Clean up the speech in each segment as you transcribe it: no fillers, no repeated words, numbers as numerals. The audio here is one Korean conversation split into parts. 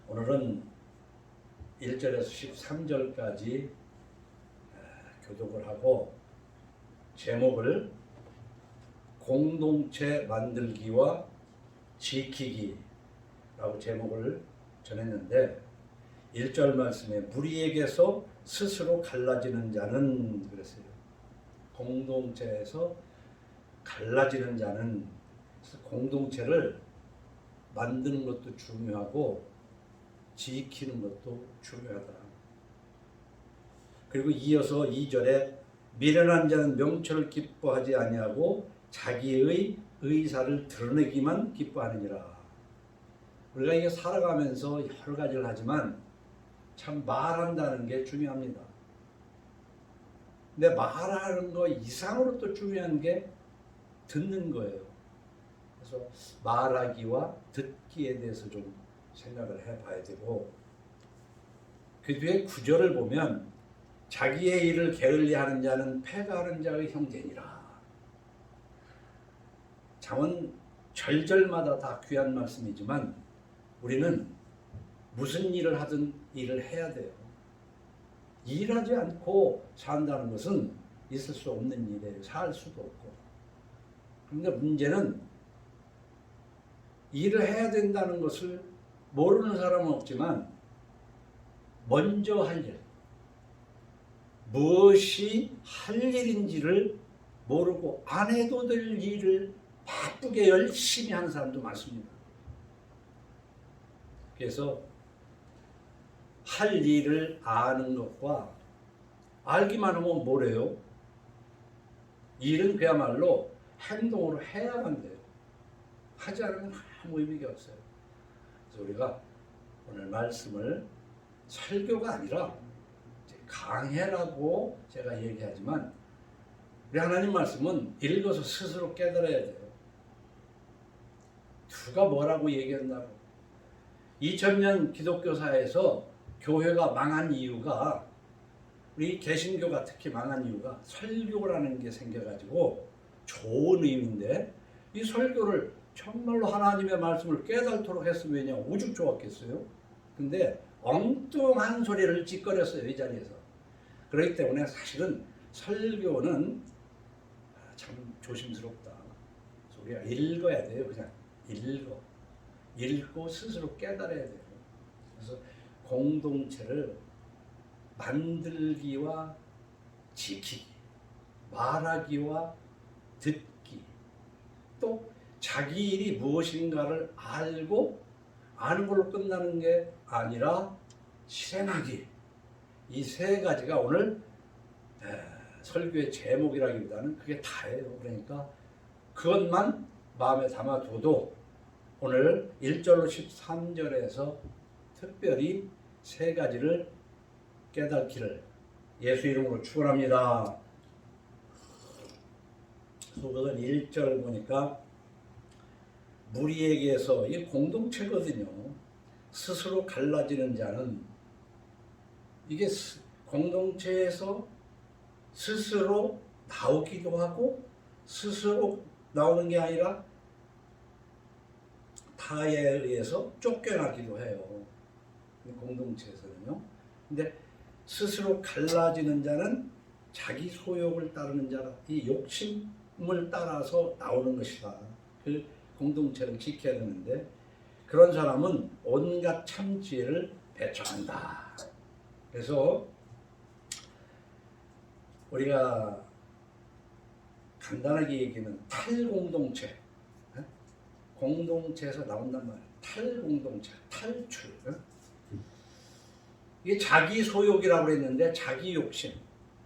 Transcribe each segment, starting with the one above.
오늘은 1절에서 13절까지 교독을 하고 제목을 공동체 만들기와 지키기라고 제목을 전했는데 1절 말씀에 무리에게서 스스로 갈라지는 자는 그랬어요. 공동체에서 갈라지는 자는 공동체를 만드는 것도 중요하고 지키는 것도 중요하다. 그리고 이어서 2절에 미련한 자는 명철을 기뻐하지 아니하고 자기의 의사를 드러내기만 기뻐하느니라. 우리가 이게 살아가면서 여러 가지를 하지만 참 말한다는 게 중요합니다. 근데 말하는 거 이상으로 또 중요한 게 듣는 거예요. 그래서 말하기와 듣기에 대해서 좀 생각을 해봐야 되고, 그 뒤에 9절을 보면 자기의 일을 게을리하는 자는 패가하는 자의 형제니라. 잠언 절절마다 다 귀한 말씀이지만 우리는 무슨 일을 하든 일을 해야 돼요. 일하지 않고 산다는 것은 있을 수 없는 일이에요. 살 수도 없고. 그런데 문제는 일을 해야 된다는 것을 모르는 사람은 없지만 먼저 할 일, 무엇이 할 일인지를 모르고 안 해도 될 일을 바쁘게 열심히 하는 사람도 많습니다. 그래서 할 일을 아는 것과 알기만 하면 뭐래요? 일은 그야말로 행동으로 해야만 돼요. 하지 않으면 아무 의미가 없어요. 그래서 우리가 오늘 말씀을 설교가 아니라 강해라고 제가 얘기하지만 우리 하나님 말씀은 읽어서 스스로 깨달아야 돼요. 누가 뭐라고 얘기한다고. 2000년 기독교사에서 교회가 망한 이유가, 우리 개신교가 특히 망한 이유가 설교라는 게 생겨가지고 좋은 의미인데 이 설교를 정말로 하나님의 말씀을 깨달도록 했으면 왜냐 오죽 좋았겠어요. 근데 엉뚱한 소리를 찌꺼렸어요, 이 자리에서. 그렇기 때문에 사실은 설교는 참 조심스럽다. 우리가 읽어야 돼요. 그냥 읽고 스스로 깨달아야 돼요. 그래서 공동체를 만들기와 지키기, 말하기와 듣기, 또 자기 일이 무엇인가를 알고 아는 걸로 끝나는 게 아니라 실행하기, 이 세 가지가 오늘 설교의 제목이라기보다는 그게 다예요. 그러니까 그것만 마음에 담아둬도 오늘 1절로 13절에서 특별히 세 가지를 깨닫기를 예수 이름으로 축원합니다. 소극은 1절 보니까 무리에게서, 이게 공동체거든요. 스스로 갈라지는 자는, 이게 공동체에서 스스로 나오기도 하고 스스로 나오는 게 아니라 타에 의해서 쫓겨나기도 해요. 공동체에서는요. 근데 스스로 갈라지는 자는 자기 소욕을 따르는 자라, 이 욕심을 따라서 나오는 것이다. 그 공동체를 지켜야 되는데 그런 사람은 온갖 참지혜를 배척한다. 그래서 우리가 간단하게 얘기하면 탈공동체, 공동체에서 나온단 말이에요. 탈공동체, 탈출. 이게 자기 소욕이라고 했는데 자기 욕심,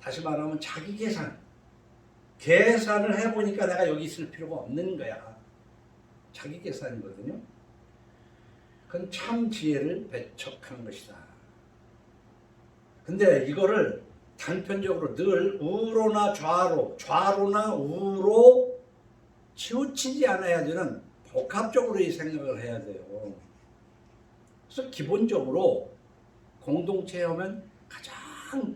다시 말하면 자기 계산을 해보니까 내가 여기 있을 필요가 없는 거야. 자기 계산이거든요. 그건 참 지혜를 배척하는 것이다. 근데 이거를 단편적으로 늘 우로나 좌로나 우로 치우치지 않아야 되는 복합적으로 이 생각을 해야 돼요. 그래서 기본적으로 공동체에 오면 가장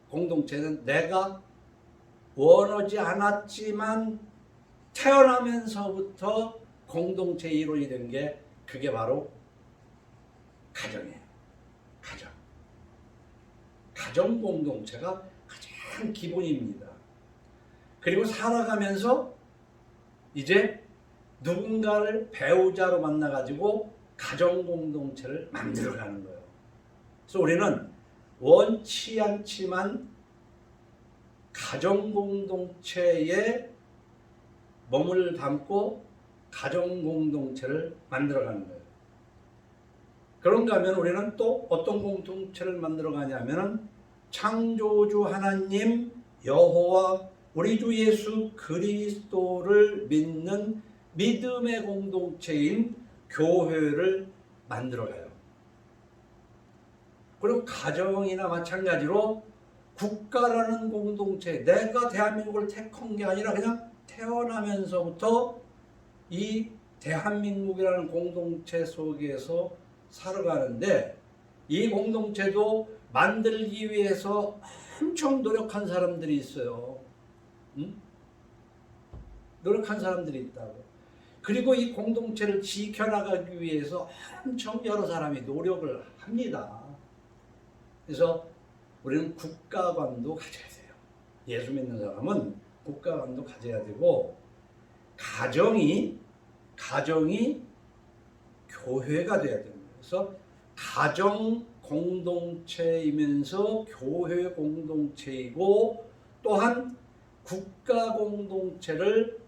공동체는 내가 원하지 않았지만 태어나면서부터 공동체 이론이 된 게 그게 바로 가정이에요. 가정. 가정 공동체가 가장 기본입니다. 그리고 살아가면서 이제 누군가를 배우자로 만나가지고 가정 공동체를 만들어가는 거예요. 그래서 우리는 원치 않지만 가정 공동체에 몸을 담고 가정 공동체를 만들어가는 거예요. 그런가 하면 우리는 또 어떤 공동체를 만들어가냐면 창조주 하나님 여호와 우리 주 예수 그리스도를 믿는 믿음의 공동체인 교회를 만들어가요. 그리고 가정이나 마찬가지로 국가라는 공동체, 내가 대한민국을 택한 게 아니라 그냥 태어나면서부터 이 대한민국이라는 공동체 속에서 살아가는데 이 공동체도 만들기 위해서 엄청 노력한 사람들이 있어요. 응? 노력한 사람들이 있다고. 그리고 이 공동체를 지켜나가기 위해서 엄청 여러 사람이 노력을 합니다. 그래서 우리는 국가관도 가져야 돼요. 예수 믿는 사람은 국가관도 가져야 되고 가정이 교회가 돼야 됩니다. 그래서 가정 공동체이면서 교회 공동체이고 또한 국가 공동체를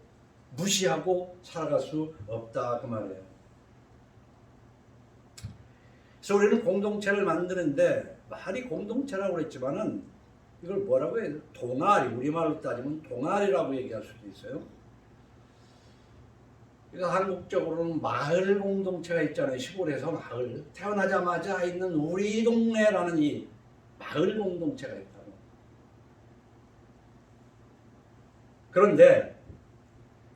무시하고 살아갈 수 없다 그 말이에요. 그래서 우리는 공동체를 만드는데 말이 공동체라고 그랬지만은 이걸 뭐라고 해요? 동아리, 우리말로 따지면 동아리라고 얘기할 수도 있어요. 그러니까 한국적으로는 마을 공동체가 있잖아요. 시골에서 마을. 태어나자마자 있는 우리 동네라는 이 마을 공동체가 있다고. 그런데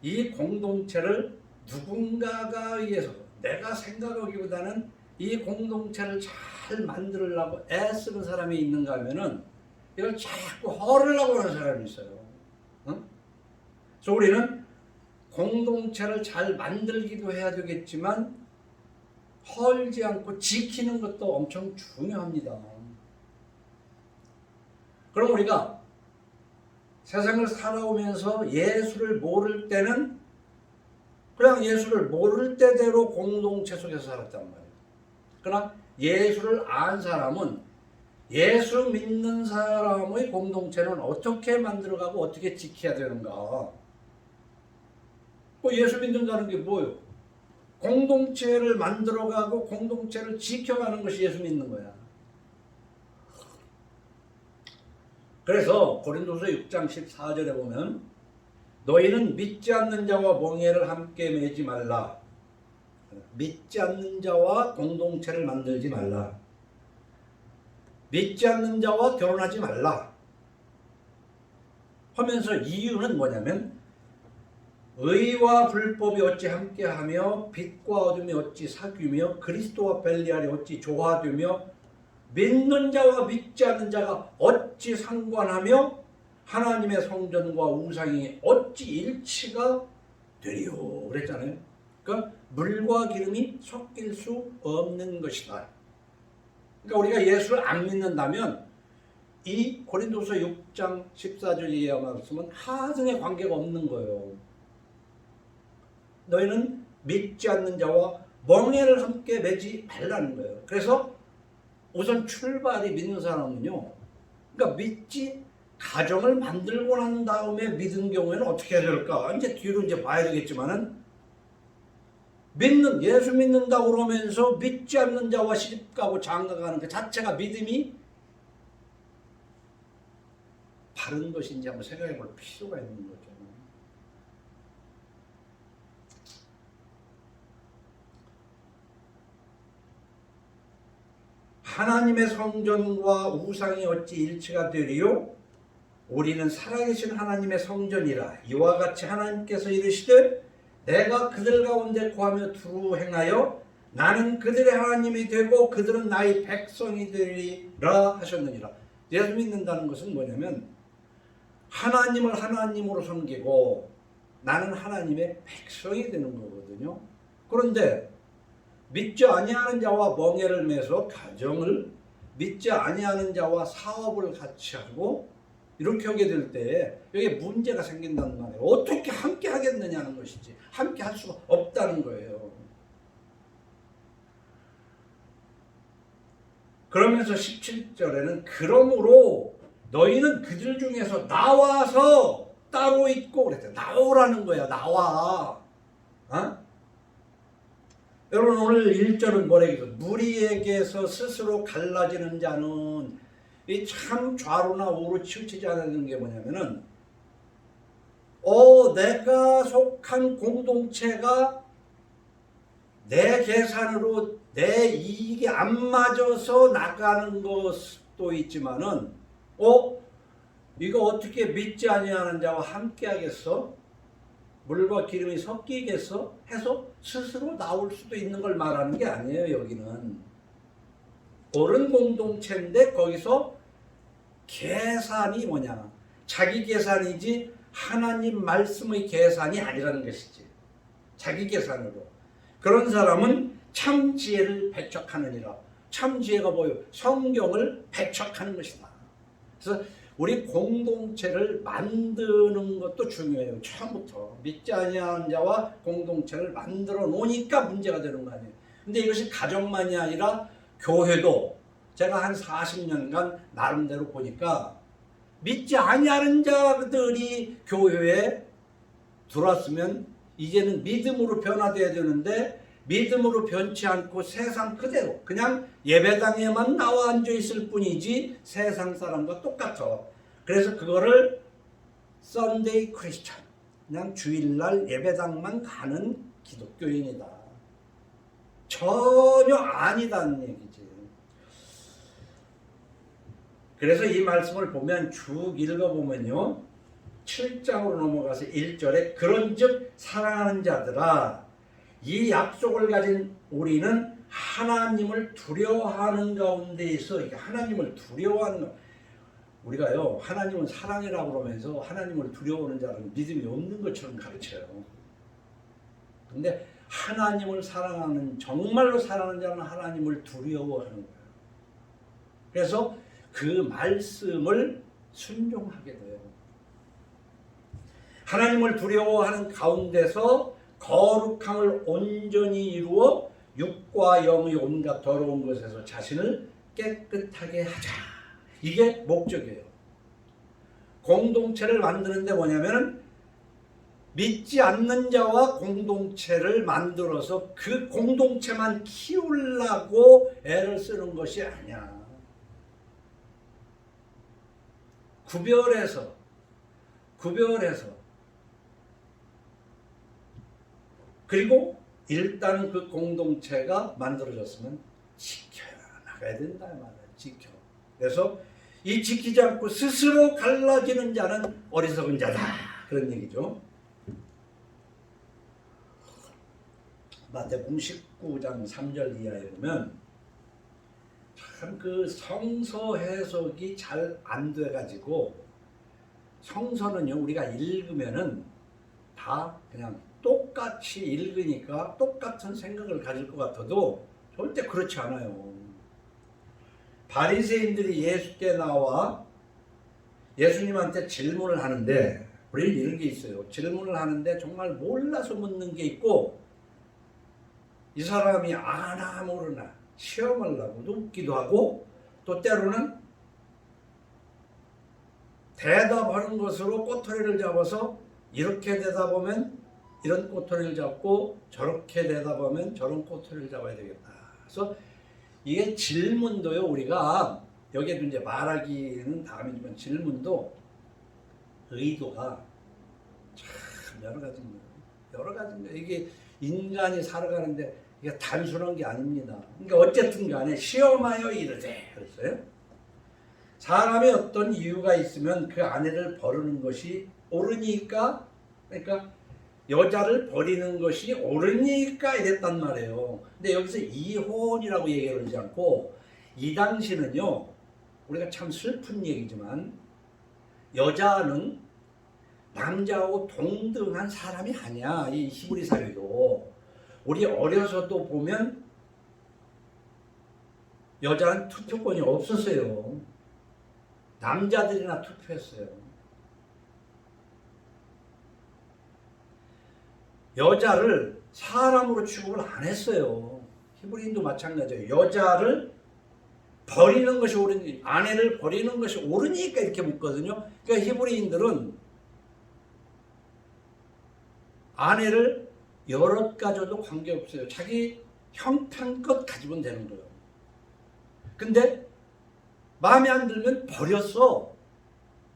이 공동체를 누군가가 위해서 내가 생각하기보다는 이 공동체를 잘 만들려고 애쓰는 사람이 있는가 하면은 이걸 자꾸 허르려고 하는 사람이 있어요. 응? 그래서 우리는 공동체를 잘 만들기도 해야 되겠지만 헐지 않고 지키는 것도 엄청 중요합니다. 그럼 우리가 세상을 살아오면서 예수를 모를 때는 그냥 예수를 모를 때대로 공동체 속에서 살았단 말이에요. 그러나 예수를 안 사람은 예수 믿는 사람의 공동체는 어떻게 만들어가고 어떻게 지켜야 되는가. 예수 믿는다는 게 뭐예요? 공동체를 만들어가고 공동체를 지켜가는 것이 예수 믿는 거야. 그래서 고린도서 6장 14절에 보면 너희는 믿지 않는 자와 멍에를 함께 매지 말라. 믿지 않는 자와 공동체를 만들지 말라. 믿지 않는 자와 결혼하지 말라. 하면서 이유는 뭐냐면 의와 불법이 어찌 함께하며 빛과 어둠이 어찌 사귀며 그리스도와 벨리알이 어찌 조화되며 믿는 자와 믿지 않는 자가 어찌 상관하며 하나님의 성전과 우상이 어찌 일치가 되리요 그랬잖아요. 그러니까 물과 기름이 섞일 수 없는 것이다. 그러니까 우리가 예수를 안 믿는다면 이 고린도서 6장 14절 이하 말씀은 하등의 관계가 없는 거예요. 너희는 믿지 않는 자와 멍에를 함께 매지 말라는 거예요. 그래서 우선 출발이 믿는 사람은요. 그러니까 믿지 가정을 만들고 난 다음에 믿은 경우에는 어떻게 해야 될까? 이제 뒤로 이제 봐야 되겠지만은 예수 믿는다고 그러면서 믿지 않는 자와 시집가고 장가가는 그 자체가 믿음이 바른 것인지 한번 생각해 볼 필요가 있는 거죠. 하나님의 성전과 우상이 어찌 일치가 되리요? 우리는 살아계신 하나님의 성전이라. 이와 같이 하나님께서 이르시되 내가 그들 가운데 거하며 두루 행하여 나는 그들의 하나님이 되고 그들은 나의 백성이 되리라 하셨느니라. 예수 믿는다는 것은 뭐냐면 하나님을 하나님으로 섬기고 나는 하나님의 백성이 되는 거거든요. 그런데 믿지 아니하는 자와 멍에를 매서 가정을, 믿지 아니하는 자와 사업을 같이 하고 이렇게 하게 될 때 여기에 문제가 생긴단 말이에요. 어떻게 함께 하겠느냐는 것이지 함께 할 수가 없다는 거예요. 그러면서 17절에는 그러므로 너희는 그들 중에서 나와서 따로 있고 그랬어요. 나오라는 거야. 나와. 어? 여러분 오늘 1절은 뭐래요? 무리에게서 스스로 갈라지는 자는 이 참 좌로나 우로 치우치지 않는 게 뭐냐면은 내가 속한 공동체가 내 계산으로 내 이익이 안 맞아서 나가는 것도 있지만은 이거 어떻게 믿지 아니하는 자와 함께 하겠어? 물과 기름이 섞이겠어? 해서 스스로 나올 수도 있는 걸 말하는 게 아니에요. 여기는 옳은 공동체인데 거기서 계산이 뭐냐? 자기 계산이지 하나님 말씀의 계산이 아니라는 것이지. 자기 계산으로. 그런 사람은 참 지혜를 배척하느니라. 참 지혜가 뭐예요? 성경을 배척하는 것이다. 그래서 우리 공동체를 만드는 것도 중요해요. 처음부터 믿지 아니하는 자와 공동체를 만들어 놓으니까 문제가 되는 거 아니에요. 근데 이것이 가정만이 아니라 교회도 제가 한 40년간 나름대로 보니까 믿지 아니하는 자들이 교회에 들어왔으면 이제는 믿음으로 변화돼야 되는데 믿음으로 변치 않고 세상 그대로 그냥 예배당에만 나와 앉아 있을 뿐이지 세상 사람과 똑같아. 그래서 그거를 Sunday Christian, 그냥 주일날 예배당만 가는 기독교인이다. 전혀 아니다는 얘기지. 그래서 이 말씀을 보면 쭉 읽어보면요. 7장으로 넘어가서 1절에 그런즉 사랑하는 자들아 이 약속을 가진 우리는 하나님을 두려워하는 가운데에서 하나님을 두려워하는 우리가요 하나님은 사랑이라고 그러면서 하나님을 두려워하는 자는 믿음이 없는 것처럼 가르쳐요. 근데 하나님을 사랑하는 정말로 사랑하는 자는 하나님을 두려워하는 거예요. 그래서 그 말씀을 순종하게 돼요. 하나님을 두려워하는 가운데서 거룩함을 온전히 이루어 육과 영의 온갖 더러운 것에서 자신을 깨끗하게 하자. 이게 목적이에요. 공동체를 만드는데 뭐냐면 믿지 않는 자와 공동체를 만들어서 그 공동체만 키우려고 애를 쓰는 것이 아니야. 구별해서 그리고 일단 그 공동체가 만들어졌으면 지켜야 나가야 된다 말이야. 지켜. 그래서 이 지키지 않고 스스로 갈라지는 자는 어리석은 자다. 그런 얘기죠. 마태복음 19장 3절 이하에 보면 참 그 성서 해석이 잘 안 돼가지고 성서는요 우리가 읽으면은 다 그냥 똑같이 읽으니까 똑같은 생각을 가질 것 같아도 절대 그렇지 않아요. 바리새인들이 예수께 나와 예수님한테 질문을 하는데 우리는 이런 게 있어요. 질문을 하는데 정말 몰라서 묻는 게 있고 이 사람이 아나 모르나 시험하려고도 묻기도 하고 또 때로는 대답하는 것으로 꼬투리를 잡아서 이렇게 대답하면 이런 꼬투리를 잡고 저렇게 대답하면 저런 꼬투리를 잡아야 되겠다. 그래서 이게 질문도요 우리가 여기에도 이제 말하기는 다음이지만 질문도 의도가 참 여러 가지입니다. 여러 가지입니다. 이게 인간이 살아가는데 이게 단순한 게 아닙니다. 그러니까 어쨌든 간에 시험하여 이르되 그랬어요. 사람이 어떤 이유가 있으면 그 아내를 버리는 것이 옳으니까 그러니까 여자를 버리는 것이 옳으니까 이랬단 말이에요. 근데 여기서 이혼이라고 얘기를 하지 않고 이 당시는요 우리가 참 슬픈 얘기지만 여자는 남자하고 동등한 사람이 아니야. 이 히브리 사회도 우리 어려서도 보면 여자는 투표권이 없었어요. 남자들이나 투표했어요. 여자를 사람으로 취급을 안 했어요. 히브리인도 마찬가지예요. 여자를 버리는 것이 옳으니, 아내를 버리는 것이 옳으니까 이렇게 묻거든요. 그러니까 히브리인들은 아내를 여럿 가져도 관계없어요. 자기 형편껏 가지면 되는 거예요. 근데 마음에 안 들면 버렸어.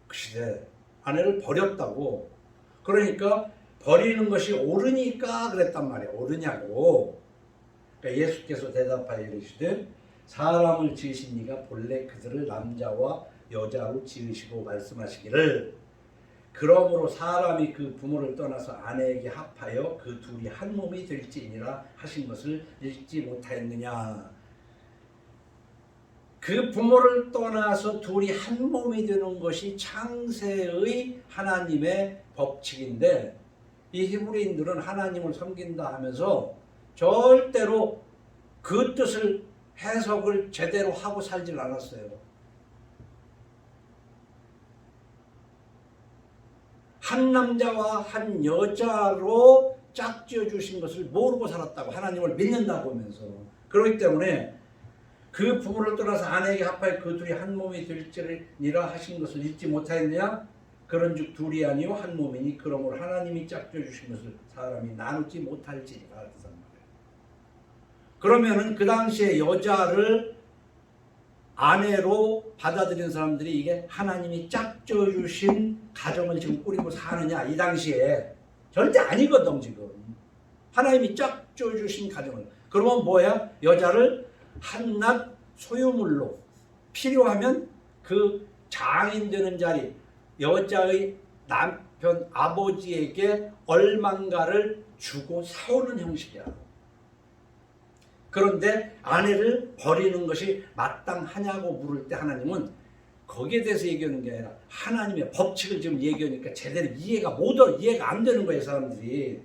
그 시대 아내를 버렸다고. 그러니까 버리는 것이 옳으니까 그랬단 말이에요. 옳으냐고. 그러니까 예수께서 대답하여 이르시되 사람을 지으신 이가 본래 그들을 남자와 여자로 지으시고 말씀하시기를 그러므로 사람이 그 부모를 떠나서 아내에게 합하여 그 둘이 한 몸이 될지니라 하신 것을 읽지 못하였느냐. 그 부모를 떠나서 둘이 한 몸이 되는 것이 창세의 하나님의 법칙인데 이 히브리인들은 하나님을 섬긴다 하면서 절대로 그 뜻을 해석을 제대로 하고 살질 않았어요. 한 남자와 한 여자로 짝지어 주신 것을 모르고 살았다고, 하나님을 믿는다고 하면서. 그렇기 때문에 그 부부를 떠나서 아내에게 합하여 그 둘이 한 몸이 될지니라 하신 것을 잊지 못하였느냐. 그런즉 둘이 아니요 한 몸이니 그러므로 하나님이 짝지어 주신 것을 사람이 나누지 못할지니라 하셨단 말이에요. 그러면은 그 당시에 여자를 아내로 받아들인 사람들이 이게 하나님이 짝지어 주신 가정을 지금 꾸리고 사느냐, 이 당시에 절대 아니거든. 지금 하나님이 짝지어 주신 가정을, 그러면 뭐야? 여자를 한낱 소유물로, 필요하면 그 장인 되는 자리, 여자의 남편 아버지에게 얼만가를 주고 사오는 형식이야. 그런데 아내를 버리는 것이 마땅하냐고 물을 때 하나님은 거기에 대해서 얘기하는 게 아니라 하나님의 법칙을 지금 얘기하니까 제대로 이해가 안 되는 거예요, 사람들이.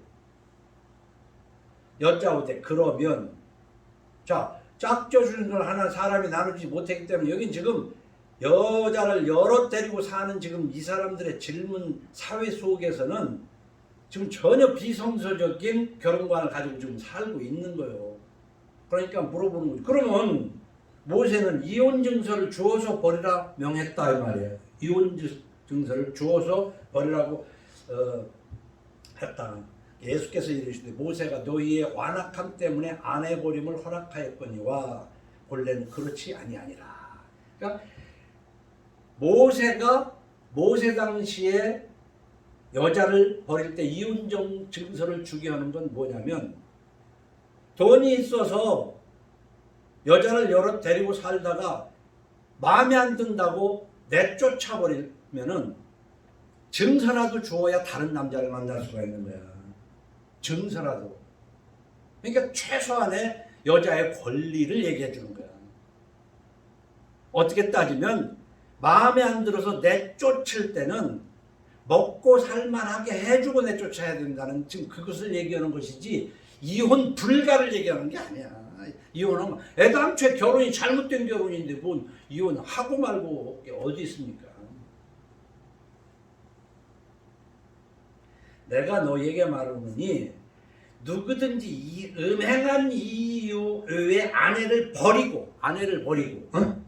여자한테 그러면 자, 짝져 주는 걸 하나 사람이 나누지 못했기 때문에 여긴 지금 여자를 여럿 데리고 사는 지금 이 사람들의 질문 사회 속에서는 지금 전혀 비성서적인 결혼관을 가지고 지금 살고 있는 거예요. 그러니까 물어보는 거죠. 그러면 모세는 이혼 증서를 주어서 버리라 명했다 이 말이에요. 이혼 증서를 주어서 버리라고 했다. 예수께서 이르시되 모세가 너희의 완악함 때문에 아내 버림을 허락하였거니와 본래는 그렇지 아니하니라. 그러니까 모세 당시에 여자를 버릴 때 이혼 증서를 주게 하는 건 뭐냐면, 돈이 있어서 여자를 여럿 데리고 살다가 마음에 안 든다고 내쫓아 버리면은 증서라도 주어야 다른 남자를 만날 수가 있는 거야. 증서라도. 그러니까 최소한의 여자의 권리를 얘기해 주는 거야. 어떻게 따지면 마음에 안 들어서 내쫓을 때는 먹고 살만하게 해주고 내쫓아야 된다는, 지금 그것을 얘기하는 것이지 이혼 불가를 얘기하는 게 아니야. 이혼하면 애당초에 결혼이 잘못된 결혼인데 뭔 이혼하고 말고 어디 있습니까? 내가 너에게 말하노니 누구든지 이 음행한 이유 외에 아내를 버리고 어?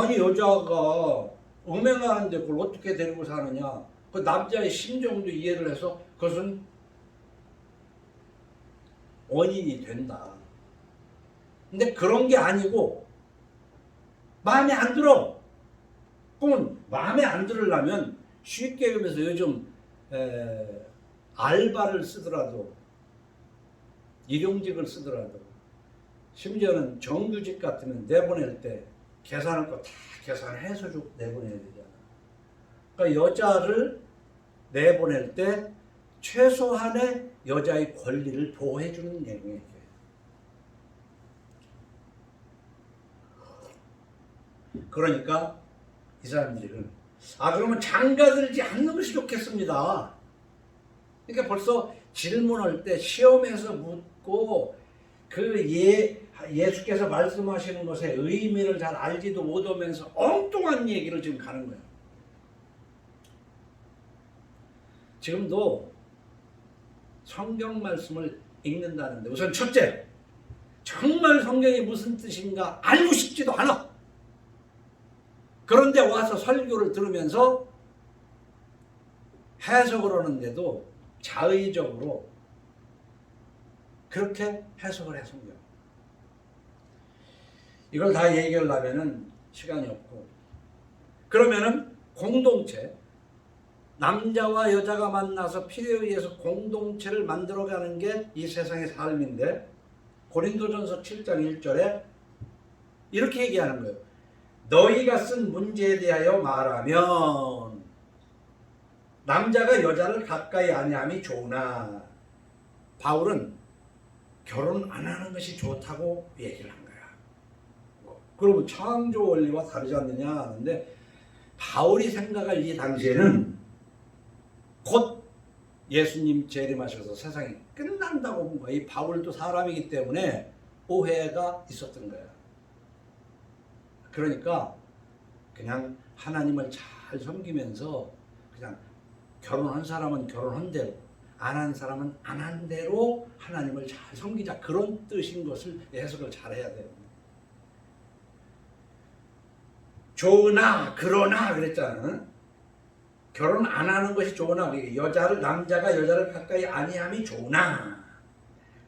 아니 여자가 음행하는데 그걸 어떻게 데리고 사느냐, 그 남자의 심정도 이해를 해서 그것은 원인이 된다. 근데 그런 게 아니고 마음에 안 들어. 그러면 마음에 안 들으려면 쉽게 얘기해서 요즘 알바를 쓰더라도, 일용직을 쓰더라도, 심지어는 정규직 같으면 내보낼 때 계산할 거 다 계산해서 내보내야 되잖아. 그러니까 여자를 내보낼 때 최소한의 여자의 권리를 보호해주는 내용이에요. 그러니까 이 사람들은 그러면 장가들지 않는 것이 좋겠습니다. 그러니까 벌써 질문할 때 시험에서 묻고 그 예수께서 말씀하시는 것의 의미를 잘 알지도 못하면서 엉뚱한 얘기를 지금 가는 거예요. 지금도 성경 말씀을 읽는다는데 우선 첫째, 정말 성경이 무슨 뜻인가 알고 싶지도 않아. 그런데 와서 설교를 들으면서 해석을 하는데도 자의적으로 그렇게 해석을 해, 성경. 이걸 다 얘기하려면 시간이 없고, 그러면은 공동체, 남자와 여자가 만나서 필요에 의해서 공동체를 만들어가는 게 이 세상의 삶인데, 고린도전서 7장 1절에 이렇게 얘기하는 거예요. 너희가 쓴 문제에 대하여 말하면 남자가 여자를 가까이 아니함이 좋으나, 바울은 결혼 안 하는 것이 좋다고 얘기를 한 거야. 그러면 창조 원리와 다르지 않느냐 하는데, 바울이 생각할 이 당시에는 곧 예수님 재림하셔서 세상이 끝난다고 본 거야. 이 바울도 사람이기 때문에 오해가 있었던 거야. 그러니까 그냥 하나님을 잘 섬기면서 그냥 결혼한 사람은 결혼한 대로, 안 한 사람은 안 한 대로 하나님을 잘 섬기자, 그런 뜻인 것을 해석을 잘 해야 돼요. 좋으나 그러나 그랬잖아. 결혼 안 하는 것이 좋으나, 남자가 여자를 가까이 아니함이 좋으나,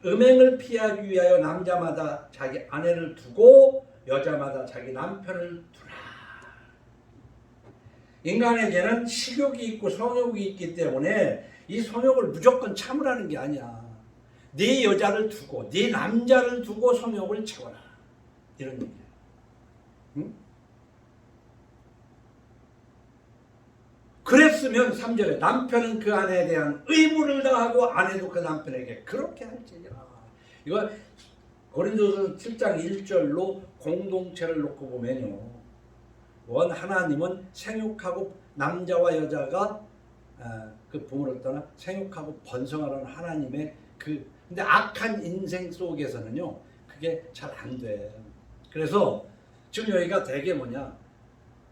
음행을 피하기 위하여 남자마다 자기 아내를 두고 여자마다 자기 남편을 두라. 인간에게는 식욕이 있고 성욕이 있기 때문에 이 성욕을 무조건 참으라는 게 아니야. 네 여자를 두고 네 남자를 두고 성욕을 채워라, 이런 얘기야. 응? 그랬으면 3절에 남편은 그 아내에 대한 의무를 다하고 아내도 그 남편에게 그렇게 할지니라. 이거 고린도서 7장 1절로 공동체를 놓고 보면요, 원 하나님은 생육하고 남자와 여자가 그 부모를 떠나 생육하고 번성하라는 하나님의 근데 악한 인생 속에서는요 그게 잘 안 돼. 그래서 지금 여기가 되게 뭐냐,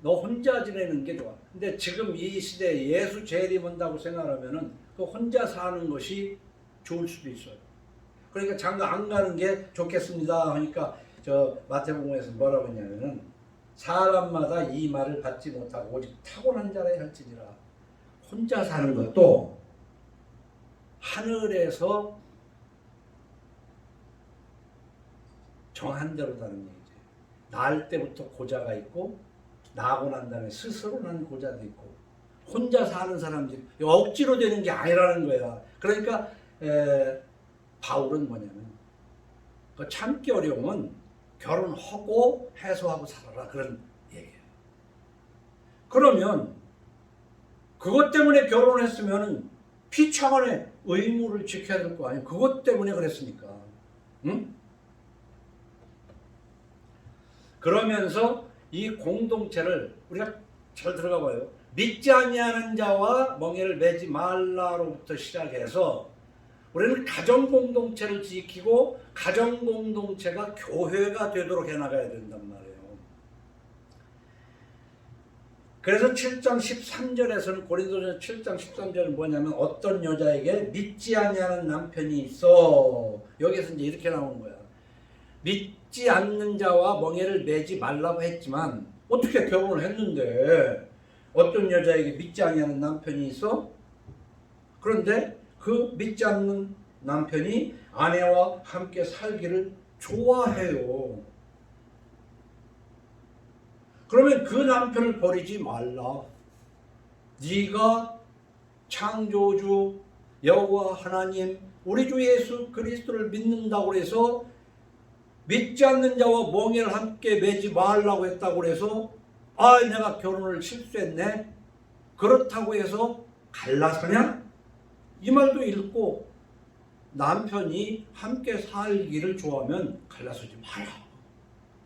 너 혼자 지내는 게 좋아. 근데 지금 이 시대에 예수 재림 온다고 생각하면은 그 혼자 사는 것이 좋을 수도 있어요. 그러니까 장가 안 가는 게 좋겠습니다 하니까 저 마태복음에서 뭐라고 했냐면은, 사람마다 이 말을 받지 못하고 오직 타고난 자라야 할지니라. 혼자 사는 것도 하늘에서 정한 대로다는 얘기죠. 낳을 때부터 고자가 있고 나고 난 다음에 스스로 난 고자도 있고, 혼자 사는 사람들이 억지로 되는 게 아니라는 거야. 그러니까 바울은 뭐냐면 그 참기 어려움은 결혼하고 해소하고 살아라, 그런 얘기예요. 그러면 그것 때문에 결혼했으면 피차간의 의무를 지켜야 될 거 아니에요. 그것 때문에 그랬으니까. 응? 그러면서 이 공동체를 우리가 잘 들어가 봐요. 믿지 아니하는 자와 멍에를 매지 말라로부터 시작해서 우리는 가정 공동체를 지키고 가정 공동체가 교회가 되도록 해나가야 된단 말이에요. 그래서 7장 13절에서는 고린도전서 7장 13절은 뭐냐면, 어떤 여자에게 믿지 아니하는 남편이 있어. 여기서 이제 이렇게 나오는 거야. 믿지 않는 자와 멍에를 매지 말라고 했지만 어떻게 결혼을 했는데 어떤 여자에게 믿지 아니하는 남편이 있어? 그런데 그 믿지 않는 남편이 아내와 함께 살기를 좋아해요. 그러면 그 남편을 버리지 말라. 네가 창조주 여호와 하나님 우리 주 예수 그리스도를 믿는다고 해서 믿지 않는 자와 멍에를 함께 매지 말라고 했다고 해서 내가 결혼을 실수했네, 그렇다고 해서 갈라서냐? 이 말도 읽고 남편이 함께 살기를 좋아하면 갈라서지 마라.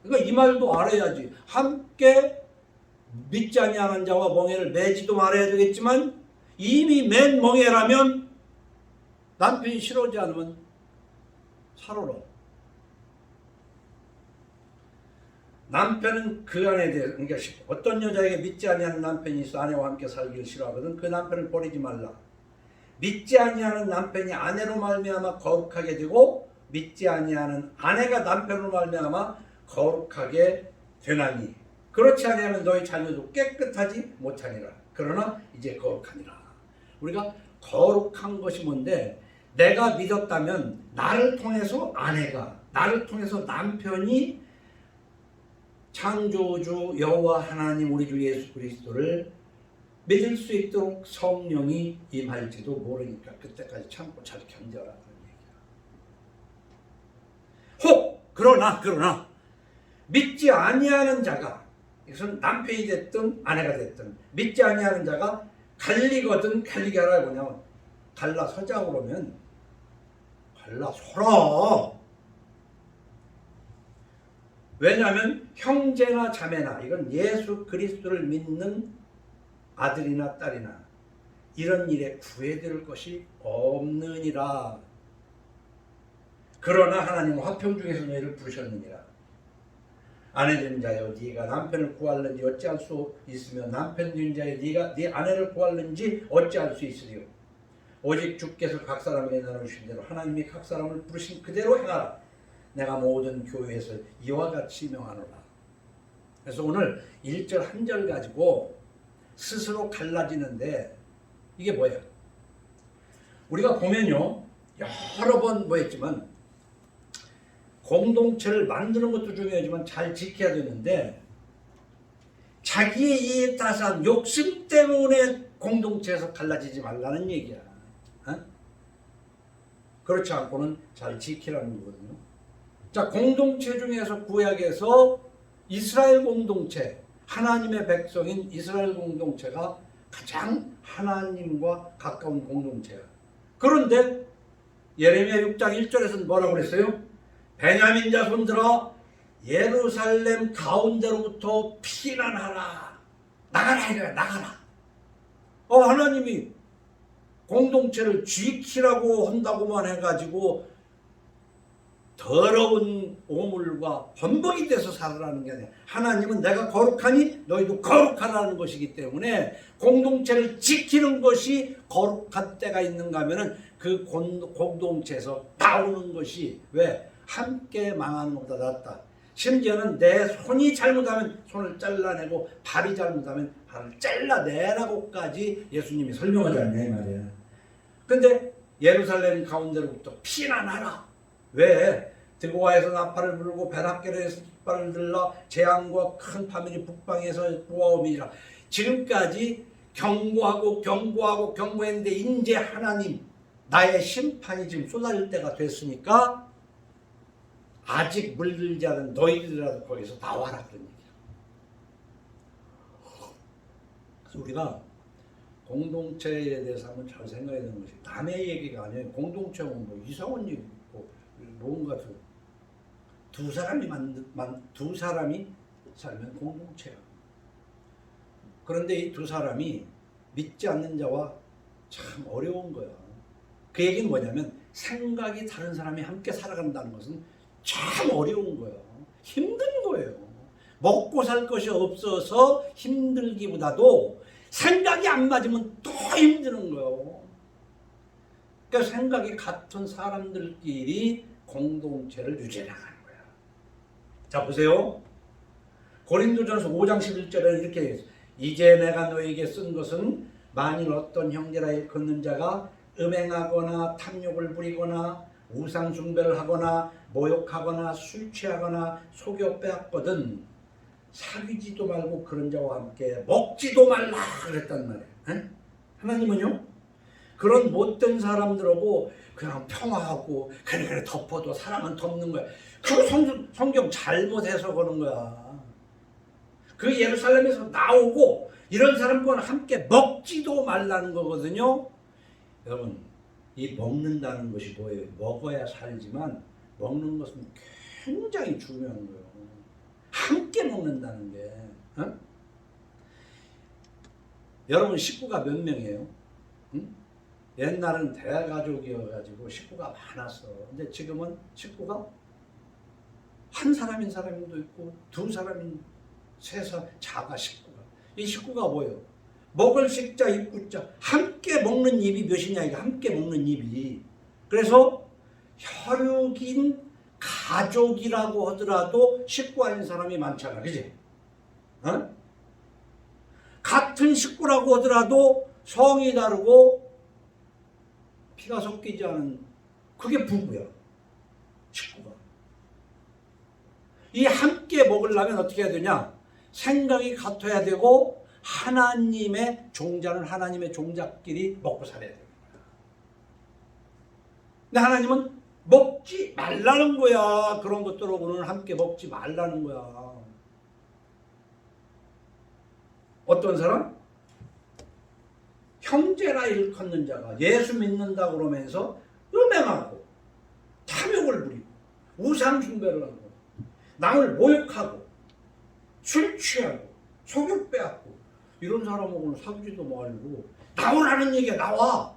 그러니까 이 말도 알아야지. 함께 믿지 아니하는 자와 멍에를 매지도 말아야 되겠지만, 이미 맨 멍에라면 남편이 싫어하지 않으면 살아라. 남편은 그 아내에 대해서, 그러니까 어떤 여자에게 믿지 아니하는 남편이 있어 아내와 함께 살기를 싫어하거든 그 남편을 버리지 말라. 믿지 아니하는 남편이 아내로 말미암아 거룩하게 되고 믿지 아니하는 아내가 남편으로 말미암아 거룩하게 되나니 그렇지 아니하면 너희 자녀도 깨끗하지 못하니라. 그러나 이제 거룩하니라. 우리가 거룩한 것이 뭔데, 내가 믿었다면 나를 통해서 아내가, 나를 통해서 남편이 창조주 여호와 하나님 우리 주 예수 그리스도를 믿을 수 있도록 성령이 임할지도 모르니까 그때까지 참고 잘 견뎌라 그런 얘기야. 혹 그러나 믿지 아니하는 자가, 이것은 남편이 됐든 아내가 됐든 믿지 아니하는 자가 갈리거든 갈리게 하라고. 뭐냐면 갈라서자 그러면 갈라서라. 왜냐하면 형제나 자매나, 이건 예수 그리스도를 믿는 아들이나 딸이나 이런 일에 구애될 것이 없느니라. 그러나 하나님은 화평 중에서 너희를 부르셨느니라. 아내된 자여 네가 남편을 구할는지 어찌할 수 있으며 남편된 자여 네가 네 아내를 구할는지 어찌할 수 있으리요. 오직 주께서 각 사람에게 나누신 대로 하나님이 각 사람을 부르신 그대로 행하라. 내가 모든 교회에서 이와 같이 명하노라. 그래서 오늘 1절 한 절 가지고 스스로 갈라지는데 이게 뭐예요? 우리가 보면요, 여러 번 했지만 공동체를 만드는 것도 중요하지만 잘 지켜야 되는데, 자기의 이익에 따라서 욕심 때문에 공동체에서 갈라지지 말라는 얘기야. 어? 그렇지 않고는 잘 지키라는 거거든요. 자, 공동체 중에서 구약에서 이스라엘 공동체, 하나님의 백성인 이스라엘 공동체가 가장 하나님과 가까운 공동체야. 그런데 예레미야 6장 1절에서는 뭐라고 그랬어요? 베냐민 자손들아 예루살렘 가운데로부터 피난하라. 나가라 이거야, 나가라. 하나님이 공동체를 지키라고 한다고만 해가지고 더러운 오물과 범벅이 돼서 살아라는 게 아니라, 하나님은 내가 거룩하니 너희도 거룩하라는 것이기 때문에 공동체를 지키는 것이 거룩한 때가 있는가 하면은 그 공동체에서 나오는 것이, 왜? 함께 망하는 것보다 낫다. 심지어는 내 손이 잘못하면 손을 잘라내고 발이 잘못하면 발을 잘라내라고까지 예수님이 설명하지 않냐 이 말이야. 근데 예루살렘 가운데로부터 피난하라. 왜? 드고아에서 나팔을 불고 베라겔에서 깃발을 들라 재앙과 큰 파멸이 북방에서 보아오미니라. 지금까지 경고했는데 이제 하나님 나의 심판이 지금 쏟아질 때가 됐으니까 아직 물들지 않은 너희들이라도 거기서 나와라 그런 얘기야. 그래서 우리가 공동체에 대해서 한번 잘 생각해야 되는 것이, 남의 얘기가 아니에요. 공동체는 뭐 이상한 얘기 있고 뭔가 두 사람이 살면 공동체야. 그런데 이 두 사람이 믿지 않는 자와 참 어려운 거야. 그 얘기는 뭐냐면, 생각이 다른 사람이 함께 살아간다는 것은 참 어려운 거예요. 힘든 거예요. 먹고 살 것이 없어서 힘들기보다도 생각이 안 맞으면 더 힘드는 거예요. 그러니까 생각이 같은 사람들끼리 공동체를 유지해 나가는 거야. 자, 보세요. 고린도전서 5장 11절에 이렇게 해요. 이제 내가 너에게 쓴 것은 만일 어떤 형제라 일컫는 자가 음행하거나 탐욕을 부리거나 우상 숭배를 하거나 모욕하거나 술 취하거나 속여 빼앗거든 사귀지도 말고 그런 자와 함께 먹지도 말라 그랬단 말이에요. 에? 하나님은요, 그런 못된 사람들하고 그냥 평화하고 그래 덮어도 사람은 덮는 거야. 그 성경 잘못해서 그런 거야. 그 예루살렘에서 나오고 이런 사람과는 함께 먹지도 말라는 거거든요. 여러분, 이 먹는다는 것이 뭐예요? 먹어야 살지만 먹는 것은 굉장히 중요한 거예요. 함께 먹는다는 게. 어? 여러분 식구가 몇 명이에요? 응? 옛날은 대가족이어가지고 식구가 많았어. 근데 지금은 식구가 한 사람인 사람도 있고 두 사람인 세 사람 자가 식구가. 이 식구가 뭐예요? 먹을 식자 입구자 함께 먹는 입이 몇이냐 이게 함께 먹는 입이. 그래서 혈육인 가족이라고 하더라도 식구 아닌 사람이 많잖아, 그지? 어? 같은 식구라고 하더라도 성이 다르고 피가 섞이지 않은 그게 부부야, 식구가. 이 함께 먹으려면 어떻게 해야 되냐? 생각이 같아야 되고 하나님의 종자는 하나님의 종자끼리 먹고 살아야 되는 거야. 근데 하나님은 먹지 말라는 거야. 그런 것들하고는 함께 먹지 말라는 거야. 어떤 사람? 형제라 일컫는 자가 예수 믿는다 그러면서 음행하고 탐욕을 부리고 우상 숭배를 하고 남을 모욕하고 술 취하고 속욕 빼앗고 이런 사람하고는 사귀지도 말고 나오라는 얘기가 나와.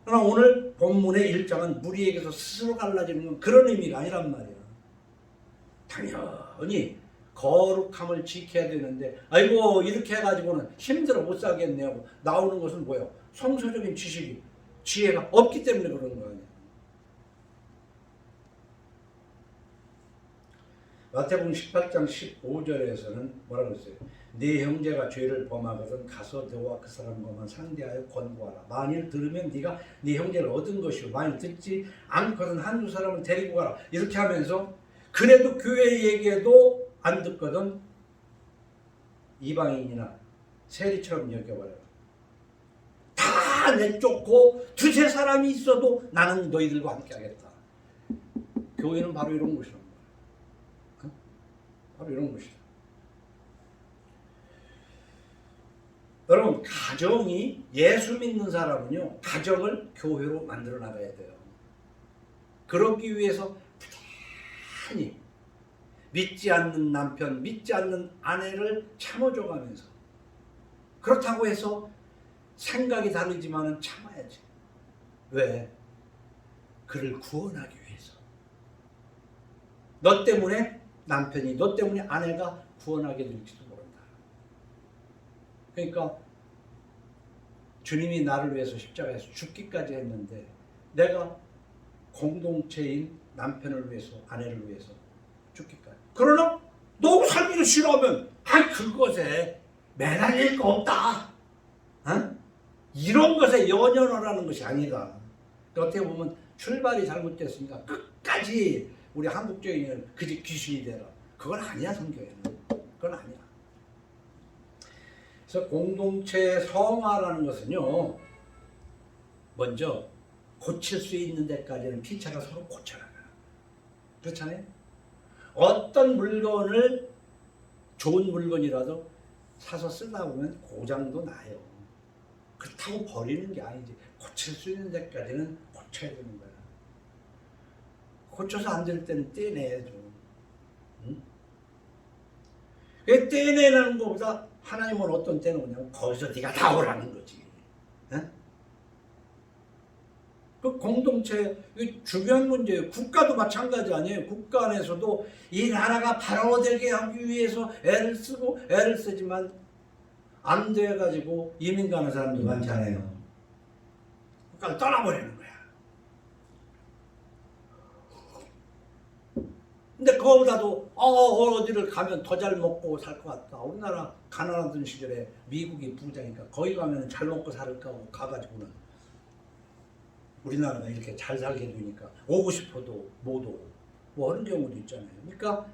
그러나 오늘 본문의 1장은 무리에게서 스스로 갈라지는 건 그런 의미가 아니란 말이야. 당연히 거룩함을 지켜야 되는데 아이고 이렇게 해가지고는 힘들어 못 살겠네요. 나오는 것은 뭐예요? 성서적인 지식이 지혜가 없기 때문에 그러는 거 아니야. 마태복음 18장 15절에서는 뭐라고 했어요? 네 형제가 죄를 범하거든 가서 너와 그 사람과만 상대하여 권고하라. 만일 들으면 네가 네 형제를 얻은 것이요 만일 듣지 않거든 한두 사람을 데리고 가라. 이렇게 하면서 그래도 교회 얘기해도 안 듣거든 이방인이나 세리처럼 여겨버려. 다 내쫓고 두세 사람이 있어도 나는 너희들과 함께 하겠다. 교회는 바로 이런 곳이란 말이야. 바로 이런 곳이다. 여러분, 가정이 예수 믿는 사람은요, 가정을 교회로 만들어 나가야 돼요. 그러기 위해서 부단히 믿지 않는 남편, 믿지 않는 아내를 참아줘가면서, 그렇다고 해서 생각이 다르지만은 참아야지. 왜? 그를 구원하기 위해서. 너 때문에 남편이, 너 때문에 아내가 구원하게 될지도 모른다. 그러니까 주님이 나를 위해서 십자가에서 죽기까지 했는데 내가 공동체인 남편을 위해서, 아내를 위해서 죽기까지. 그러나 너 살기를 싫어하면 그것에 매달릴 거 없다. 어? 이런 것에 연연하라는 것이 아니다. 어떻게 보면 출발이 잘못됐으니까 끝까지 우리 한국적인 그 집 귀신이 되라. 그건 아니야, 성경에는. 그건 아니야. 그래서 공동체 성화라는 것은요, 먼저 고칠 수 있는 데까지는 피차가 서로 고쳐나가요. 그렇잖아요? 어떤 물건을 좋은 물건이라도 사서 쓰다 보면 고장도 나요. 그렇다고 버리는 게 아니지. 고칠 수 있는 데까지는 고쳐야 되는 거야. 고쳐서 안 될 때는 떼내야죠. 응? 떼내는 것보다 하나님은 어떤 때는 오냐면 거기서 네가 나오라는 거지. 응? 그 공동체 중요한 문제예요. 국가도 마찬가지 아니에요. 국가 안에서도 이 나라가 바로되게 하기 위해서 애를 쓰고 애를 쓰지만 안 돼가지고 이민 가는 사람도 많잖아요. 국가를 떠나버리는 거야. 근데 그거보다도 어디를 가면 더 잘 먹고 살 것 같다. 우리나라 가난하던 시절에 미국이 부자니까 거기 가면 잘 먹고 살까 하고 가가지고는 우리나라가 이렇게 잘 살게 되니까 오고 싶어도 못 오고 뭐 그런 경우도 있잖아요. 그러니까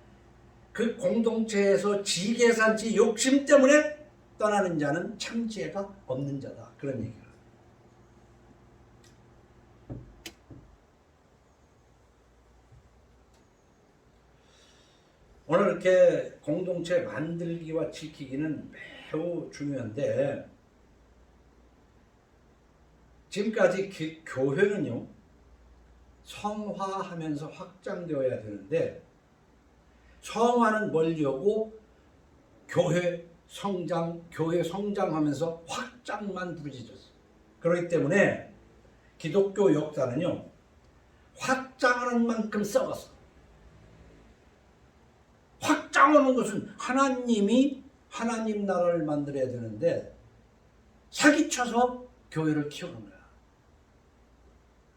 그 공동체에서 지계산지 욕심 때문에 떠나는 자는 참 지혜가 없는 자다. 그런 얘기가. 오늘 이렇게 공동체 만들기와 지키기는 매우 중요한데 지금까지 교회는요 성화하면서 확장되어야 되는데 성화는 멀리하고 교회 성장하면서 확장만 부르짖었어요. 그렇기 때문에 기독교 역사는요 확장하는 만큼 썩었어. 확장하는 것은 하나님이 하나님 나라를 만들어야 되는데 사기쳐서 교회를 키우는 거야.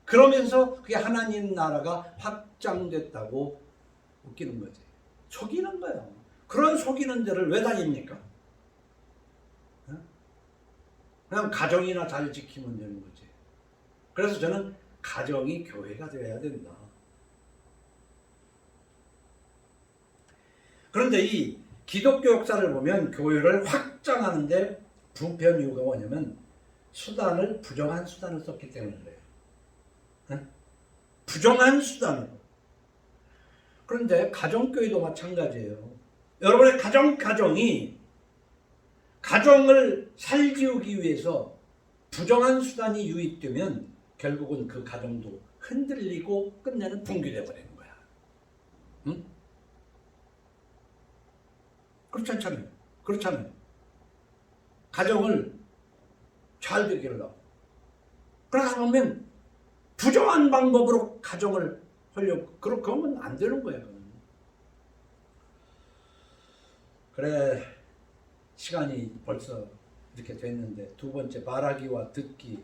그러면서 그게 하나님 나라가 확장됐다고 웃기는 거지. 속이는 거야. 그런 속이는 데를 왜 다닙니까? 그냥 가정이나 잘 지키면 되는 거지. 그래서 저는 가정이 교회가 되어야 된다. 그런데 이 기독교 역사를 보면 교회를 확장하는데 부패한 이유가 뭐냐면 부정한 수단을 썼기 때문에 그래요. 부정한 수단으로. 그런데 가정교회도 마찬가지예요. 여러분의 가정이 가정을 살지우기 위해서 부정한 수단이 유입되면 결국은 그 가정도 흔들리고 끝내는 붕괴되어 버리는 거야. 응? 그렇잖아요. 가정을 잘 되게 하려고. 그러다 보면 부정한 방법으로 가정을 하려고. 그러면 안 되는 거예요. 그래, 시간이 벌써 이렇게 됐는데 두 번째 말하기와 듣기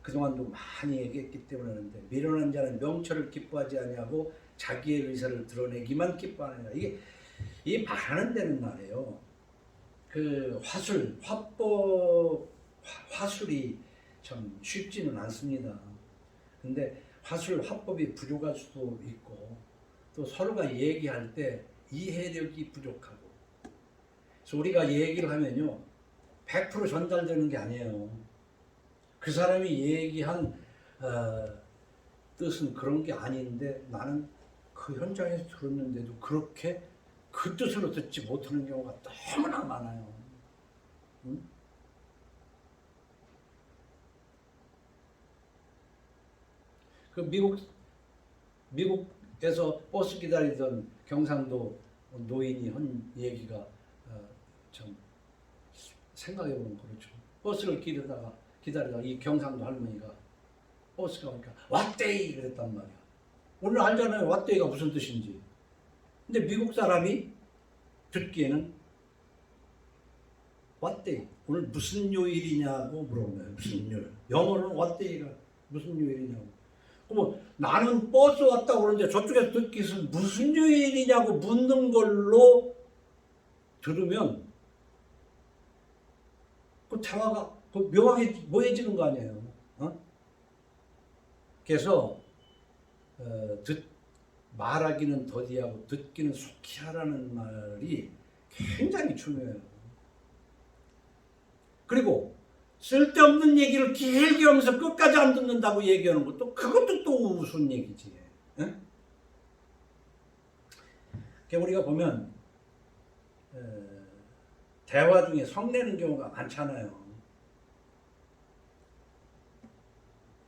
그동안도 많이 얘기했기 때문에 하는데 미련한 자는 명철을 기뻐하지 아니하고 자기의 의사를 드러내기만 기뻐하느니라. 이게 이 말하는 데는 말이에요. 그 화술이 참 쉽지는 않습니다. 근데 화법이 부족할 수도 있고 또 서로가 얘기할 때 이해력이 부족하고 그래서 우리가 얘기를 하면요 100% 전달되는 게 아니에요. 그 사람이 얘기한 뜻은 그런 게 아닌데 나는 그 현장에서 들었는데도 그렇게 그 뜻으로 듣지 못하는 경우가 너무나 많아요. 응? 그 미국에서 버스 기다리던 경상도 노인이 한 얘기가 참 생각해보면 그렇죠. 버스를 기다리다가 이 경상도 할머니가 버스가 오니까 왓데이 그랬단 말이야. 오늘 알잖아요. 왓데이가 무슨 뜻인지. 근데 미국 사람이 듣기에는 왓데이 오늘 무슨 요일이냐고 물어보면 무슨 요일. 영어로는 왓데이가 무슨 요일이냐고. 그러면 나는 버스 왔다고 그러는데 저쪽에서 듣기에서 무슨 요일이냐고 묻는 걸로 들으면 그 대화가 묘하게 모해지는 거 아니에요. 그래서 말하기는 더디하고 듣기는 속히 하라는 말이 굉장히 중요해요. 그리고 쓸데없는 얘기를 길게 하면서 끝까지 안 듣는다고 얘기하는 것도 그것도 또 무슨 얘기지. 우리가 보면 대화 중에 성내는 경우가 많잖아요.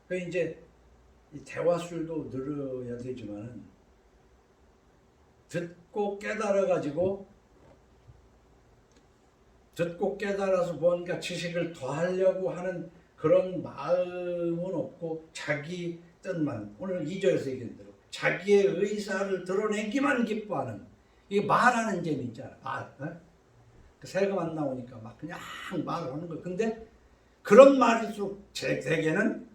그래서 이제 이 대화술도 늘어야 되지만 듣고 깨달아서 뭔가 지식을 더하려고 하는 그런 마음은 없고 자기 뜻만 오늘 2절에서 얘기한 대로 자기의 의사를 드러내기만 기뻐하는 이게 말하는 재미 있잖아. 세금 안 나오니까 막 그냥 말을 하는 거예요. 근데 그런 말일수록 대개는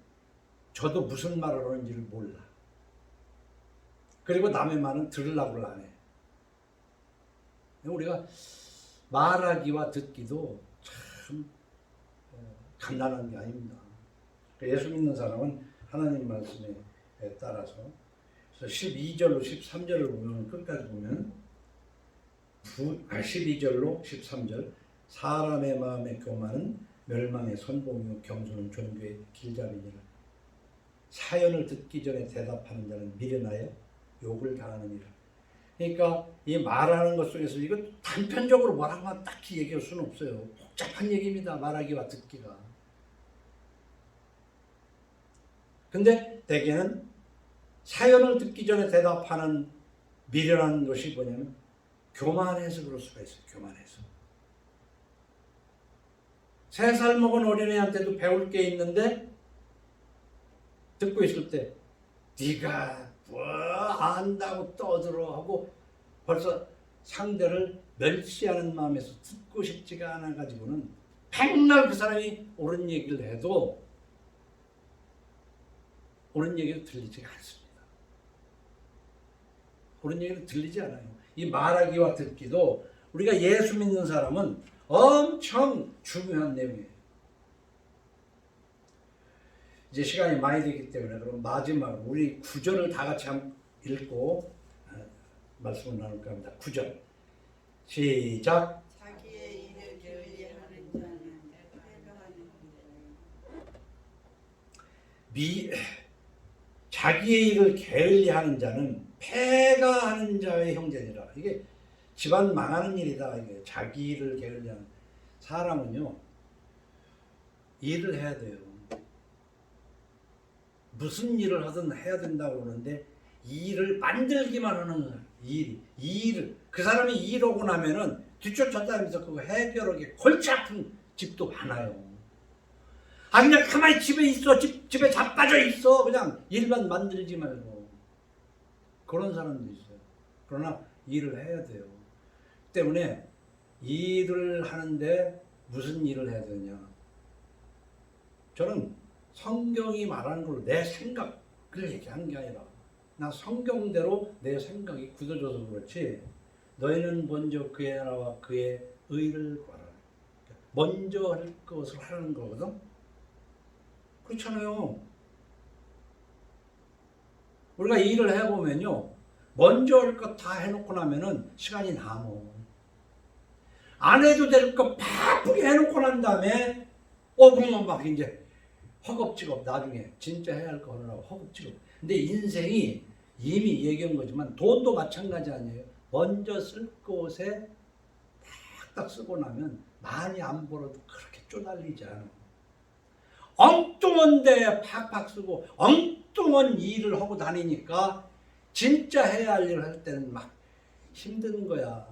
저도 무슨 말을 하는지를 몰라. 그리고 남의 말은 들으려고 안 해. 우리가 말하기와 듣기도 참 간단한 게 아닙니다. 예수 믿는 사람은 하나님 말씀에 따라서 12절로 13절을 보면 끝까지 보면 12절로 13절 사람의 마음의 교만은 멸망의 선봉이요 경솔은 존귀의 길잡이니라. 사연을 듣기 전에 대답하는 자는 미련하여 욕을 당하느니라. 그러니까 이 말하는 것 속에서 이거 단편적으로 뭐라고 딱히 얘기할 수는 없어요. 복잡한 얘기입니다. 말하기와 듣기가. 근데 대개는 사연을 듣기 전에 대답하는 미련한 것이 뭐냐면 교만해서 그럴 수가 있어요. 교만해서. 3살 먹은 어린애한테도 배울 게 있는데 듣고 있을 때 네가 뭐 안다고 떠들어 하고 벌써 상대를 멸시하는 마음에서 듣고 싶지가 않아 가지고는 백날 그 사람이 옳은 얘기를 해도 옳은 얘기를 들리지가 않습니다. 옳은 얘기를 들리지 않아요. 이 말하기와 듣기도 우리가 예수 믿는 사람은 엄청 중요한 내용이에요. 이제 시간이 많이 되기 때문에 그럼 마지막으로 우리 9절을 다 같이 한번 읽고 말씀을 나눌까 합니다. 9절 시작. 자기의 일을 게을리하는 자는 자기의 일을 게을리하는 자는 패가하는 자의 형제니라. 이게 집안 망하는 일이다. 이게 자기 일을 게을리하는 사람은요 일을 해야 돼요. 무슨 일을 하든 해야 된다고 그러는데 일을 만들기만 하는 일을 그 사람이 일하고 나면은 뒤쫓아다니면서 그거 해결하기 골치 아픈 집도 많아요. 아 그냥 가만히 집에 있어. 집에 자빠져 있어. 그냥 일만 만들지 말고. 그런 사람도 있어요. 그러나 일을 해야 돼요. 때문에 일을 하는데 무슨 일을 해야 되냐. 저는 성경이 말하는 걸로 내 생각을 얘기하는 게 아니라 나 성경대로 내 생각이 굳어져서 그렇지 너희는 먼저 그의 나라와 그의 의를 구하라. 먼저 할 것을 하라는 거거든. 그렇잖아요. 우리가 일을 해보면요 먼저 할 것 다 해놓고 나면은 시간이 남어. 안 해도 될 거 바쁘게 해놓고 난 다음에 보면 막 이제 허겁지겁 나중에 진짜 해야 할 거 하느라고 허겁지겁. 근데 인생이 이미 얘기한 거지만 돈도 마찬가지 아니에요. 먼저 쓸 곳에 딱딱 쓰고 나면 많이 안 벌어도 그렇게 쪼달리지 않아. 엉뚱한 데에 팍팍 쓰고 엉뚱한 일을 하고 다니니까 진짜 해야 할 일을 할 때는 막 힘든 거야.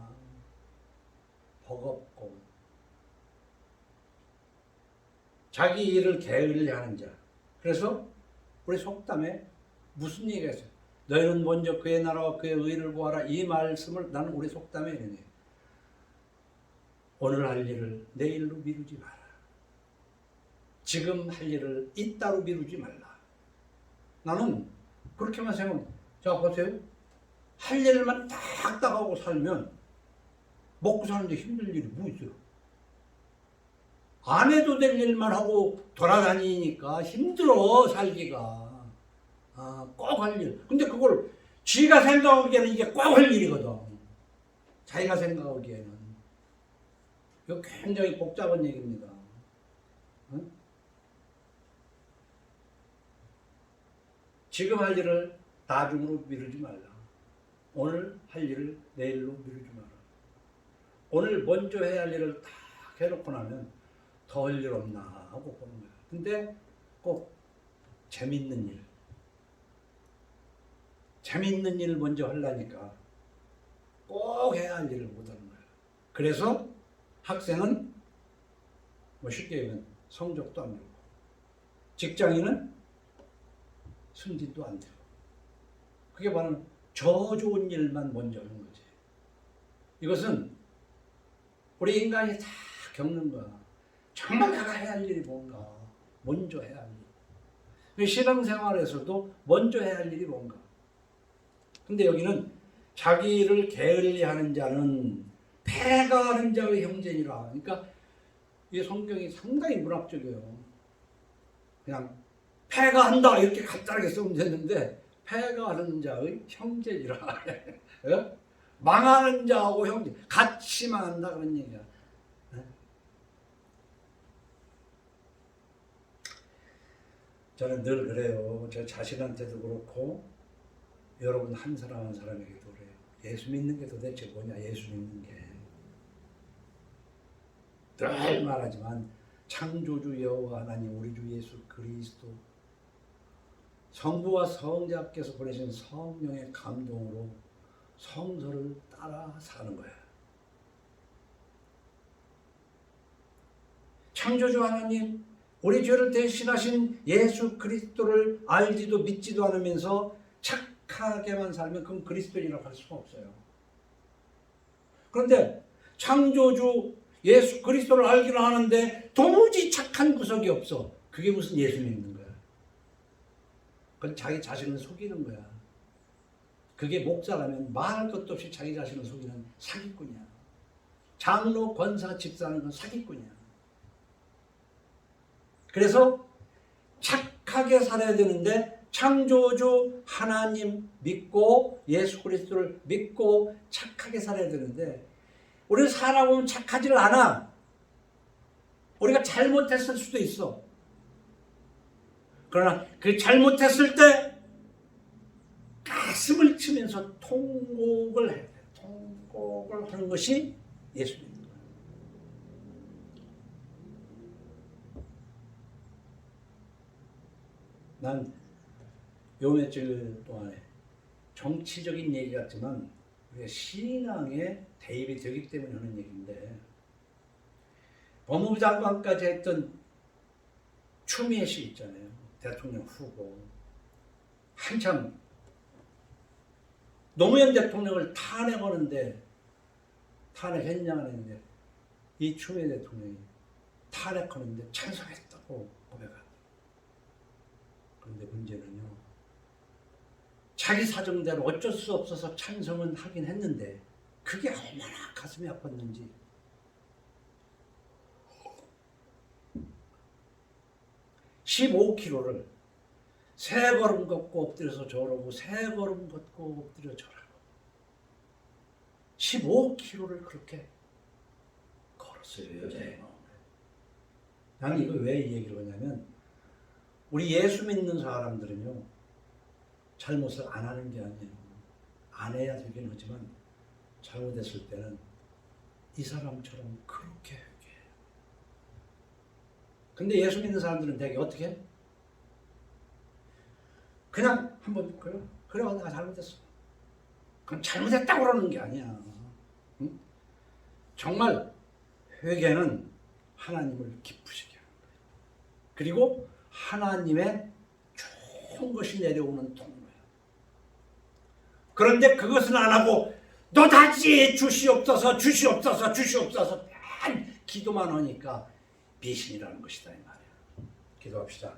버겁고. 자기 일을 게을리하는 자. 그래서 우리 속담에 무슨 얘기가 있어요? 너희는 먼저 그의 나라와 그의 의를 구하라. 이 말씀을 나는 우리 속담에 이러네. 오늘 할 일을 내일로 미루지 마라. 지금 할 일을 이따로 미루지 말라. 나는 그렇게만 생각합니다. 자 보세요. 할 일만 딱딱 하고 살면 먹고 사는데 힘들 일이 뭐 있어요? 안 해도 될 일만 하고 돌아다니니까 힘들어 살기가. 꼭 할 일. 근데 그걸 지가 생각하기에는 이게 꼭 할 일이거든. 자기가 생각하기에는. 이거 굉장히 복잡한 얘기입니다. 응? 지금 할 일을 나중으로 미루지 말라. 오늘 할 일을 내일로 미루지 마라. 오늘 먼저 해야 할 일을 다 해놓고 나면 더 할 일 없나 하고 보는 거야. 근데 꼭 재밌는 일. 재밌는 일을 먼저 하려니까 꼭 해야 할 일을 못 하는 거야. 그래서 학생은 쉽게 얘기하면 성적도 안 되고 직장인은 승진도 안 되고 그게 바로 저 좋은 일만 먼저 하는 거지. 이것은 우리 인간이 다 겪는 거야. 정말 내가 해야 할 일이 뭔가 먼저 해야 할 일. 신앙생활에서도 먼저 해야 할 일이 뭔가. 근데 여기는 자기 일을 게을리하는 자는 패가하는 자의 형제니라. 그러니까 이 성경이 상당히 문학적이에요. 그냥 패가한다 이렇게 간단하게 쓰면 되는데 패가하는 자의 형제니라. 망하는 자하고 형제 같이 망한다 그런 얘기야. 저는 늘 그래요. 저 자신한테도 그렇고 여러분 한 사람 한 사람에게도 그래요. 예수 믿는 게 도대체 뭐냐. 예수 믿는 게 늘 말하지만 창조주 여호와 하나님 우리 주 예수 그리스도 성부와 성자께서 보내신 성령의 감동으로 성서를 따라 사는 거야. 창조주 하나님 우리 죄를 대신하신 예수 그리스도를 알지도 믿지도 않으면서 착하게만 살면 그건 그리스도인이라고 할 수가 없어요. 그런데 창조주 예수 그리스도를 알기로 하는데 도무지 착한 구석이 없어. 그게 무슨 예수 믿는 거야. 그건 자기 자신을 속이는 거야. 그게 목사라면 말할 것도 없이 자기 자신을 속이는 사기꾼이야. 장로, 권사, 집사는 건 사기꾼이야. 그래서 착하게 살아야 되는데 창조주 하나님 믿고 예수 그리스도를 믿고 착하게 살아야 되는데 우리는 살아보면 착하지를 않아. 우리가 잘못했을 수도 있어. 그러나 그 잘못했을 때 가슴을 치면서 통곡을 해야 돼. 통곡을 하는 것이 예수 믿는 거야. 난 요 며칠 동안에 정치적인 얘기 같지만 우리가 신앙에 대입이 되기 때문에 하는 얘기인데 법무부 장관까지 했던 추미애 씨 있잖아요. 대통령 후보. 한참 노무현 대통령을 탄핵하는데 탄핵했냐 안 했는데 이 추미애 대통령이 탄핵하는데 찬성했다고 고백한다. 그런데 문제는요. 자기 사정대로 어쩔 수 없어서 찬성은 하긴 했는데 그게 얼마나 가슴이 아팠는지. (15km를) 세 걸음 걷고 엎드려서 저러고 세 걸음 걷고 엎드려 저러고 15km를 그렇게 걸었어요. 여자의 마음을. 나는 이거 왜 이 얘기를 하냐면 우리 예수 믿는 사람들은요 잘못을 안 하는 게 아니에요. 안 해야 되긴 하지만 잘못했을 때는 이 사람처럼 그렇게 회개해요. 근데 예수 믿는 사람들은 되게 어떻게 해? 그냥 한번 그래 내가 잘못했어. 그럼 잘못했다고 그러는 게 아니야. 응? 정말 회개는 하나님을 기쁘시게 하는 거예요. 그리고 하나님의 좋은 것이 내려오는 통로야. 그런데 그것은 안 하고 너다지 주시옵소서 주시옵소서 주시옵소서 기도만 하니까 미신이라는 것이다 이 말이야. 기도합시다.